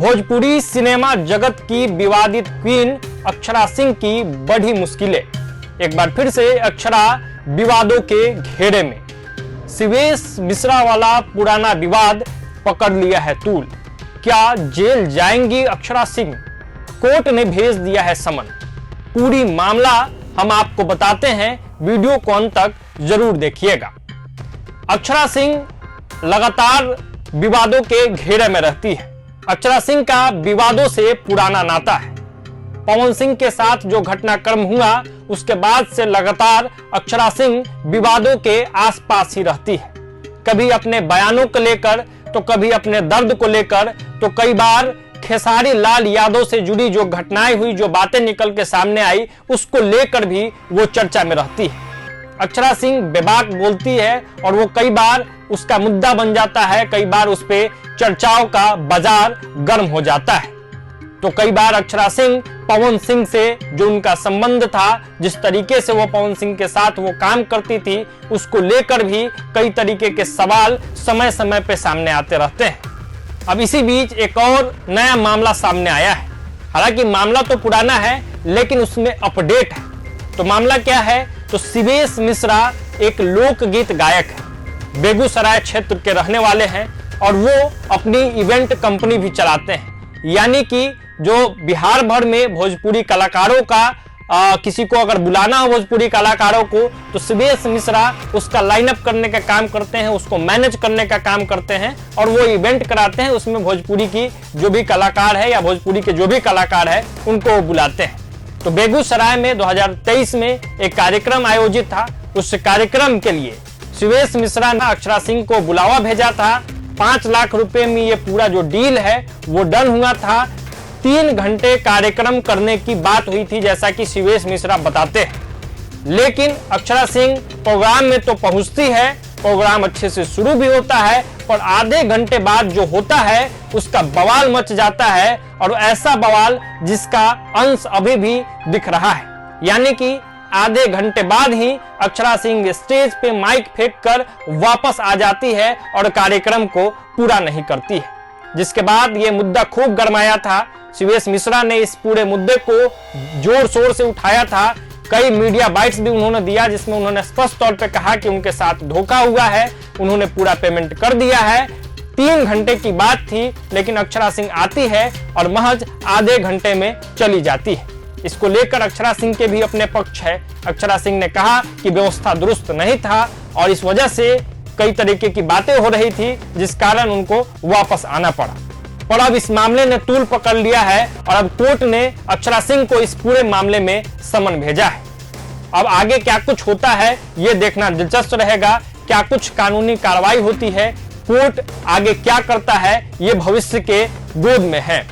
Bhojpuri cinema जगत की विवादित क्वीन अक्षरा सिंह की बढ़ी मुश्किलें। एक बार फिर से अक्षरा विवादों के घेरे में। शिवेश मिश्रा वाला पुराना विवाद पकड़ लिया है तूल। क्या जेल जाएंगी अक्षरा सिंह? कोर्ट ने भेज दिया है समन। पूरी मामला हम आपको बताते हैं, वीडियो को अंत तक जरूर देखिएगा। अक्षरा सिंह लगातार विवादों के घेरे में रहती है। अक्षरा सिंह का विवादों से पुराना नाता है। पवन सिंह के साथ जो घटनाक्रम हुआ उसके बाद से लगातार अक्षरा सिंह विवादों के आसपास ही रहती है। कभी अपने बयानों को लेकर, तो कभी अपने दर्द को लेकर, तो कई बार खेसारी लाल यादव से जुड़ी जो घटनाएं हुई, जो बातें निकल के सामने आई, उसको लेकर भी वो चर्चा में रहती है। अक्षरा सिंह बेबाक बोलती है और वो कई बार उसका मुद्दा बन जाता है, कई बार उस पे चर्चाओं का बाजार गर्म हो जाता है। तो कई बार अक्षरा सिंह पवन सिंह से जो उनका संबंध था, जिस तरीके से वो पवन सिंह के साथ वो काम करती थी, उसको लेकर भी कई तरीके के सवाल समय समय पे सामने आते रहते हैं। अब इसी बीच एक और नया मामला सामने आया है। हालांकि मामला तो पुराना है, लेकिन उसमें अपडेट है। तो मामला क्या है? तो शिवेश मिश्रा एक लोकगीत गायक है, बेगूसराय क्षेत्र के रहने वाले हैं और वो अपनी इवेंट कंपनी भी चलाते हैं। यानी कि जो बिहार भर में भोजपुरी कलाकारों का किसी को अगर बुलाना हो भोजपुरी कलाकारों को, तो शिवेश मिश्रा उसका लाइनअप करने का काम करते हैं, उसको मैनेज करने का काम करते हैं और वो इवेंट कराते हैं। उसमें भोजपुरी की जो भी कलाकार है या भोजपुरी के जो भी कलाकार है उनको बुलाते हैं। तो बेगूसराय में 2023 में एक कार्यक्रम आयोजित था। उस कार्यक्रम के लिए शिवेश मिश्रा ने अक्षरा सिंह को बुलावा भेजा था। 5 लाख रुपए में ये पूरा जो डील है वो डन हुआ था। 3 घंटे कार्यक्रम करने की बात हुई थी, जैसा कि शिवेश मिश्रा बताते हैं। लेकिन अक्षरा सिंह प्रोग्राम में तो पहुंचती है, प्रोग्राम अच्छे से शुरू भी होता है, पर आधे घंटे बाद जो होता है उसका बवाल मच जाता है, और ऐसा बवाल जिसका अंश अभी भी दिख रहा है। यानी कि आधे घंटे बाद ही अक्षरा सिंह स्टेज पे माइक फेंक कर वापस आ जाती है और कार्यक्रम को पूरा नहीं करती है। जिसके बाद ये मुद्दा खूब गरमाया था। शिवेश मिश्रा ने इस पूरे मुद्दे को जोर शोर से उठाया था। कई मीडिया बाइट्स भी उन्होंने दिया, जिसमें उन्होंने स्पष्ट तौर पे कहा कि उनके साथ धोखा हुआ है, उन्होंने पूरा पेमेंट कर दिया है। 3 घंटे की बात थी, लेकिन अक्षरा सिंह आती है और महज आधे घंटे में चली जाती है। इसको लेकर अक्षरा सिंह के भी अपने पक्ष है। अक्षरा सिंह ने कहा कि व्यवस्था दुरुस्त नहीं था और इस वजह से कई तरीके की बातें हो रही थी, जिस कारण उनको वापस आना पड़ा। और अब इस मामले ने तूल पकड़ लिया है और अब कोर्ट ने अक्षरा सिंह को इस पूरे मामले में समन भेजा है। अब आगे क्या कुछ होता है ये देखना दिलचस्प रहेगा। क्या कुछ कानूनी कार्रवाई होती है, कोर्ट आगे क्या करता है, ये भविष्य के गोद में है।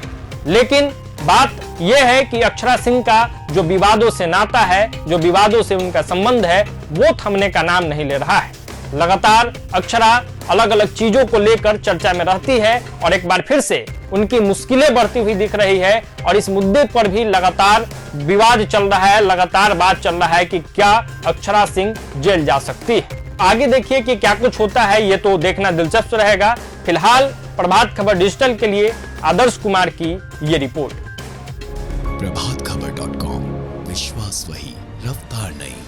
लेकिन बात यह है कि अक्षरा सिंह का जो विवादों से नाता है, जो विवादों से उनका संबंध है, वो थमने का नाम नहीं ले रहा है। लगातार अक्षरा अलग अलग चीजों को लेकर चर्चा में रहती है और एक बार फिर से उनकी मुश्किलें बढ़ती हुई दिख रही है। और इस मुद्दे पर भी लगातार विवाद चल रहा है, लगातार बात चल रहा है कि क्या अक्षरा सिंह जेल जा सकती है। आगे देखिए कि क्या कुछ होता है, ये तो देखना दिलचस्प रहेगा। फिलहाल प्रभात खबर डिजिटल के लिए आदर्श कुमार की ये रिपोर्ट। प्रभातखबर.com, विश्वास वही, रफ्तार नहीं।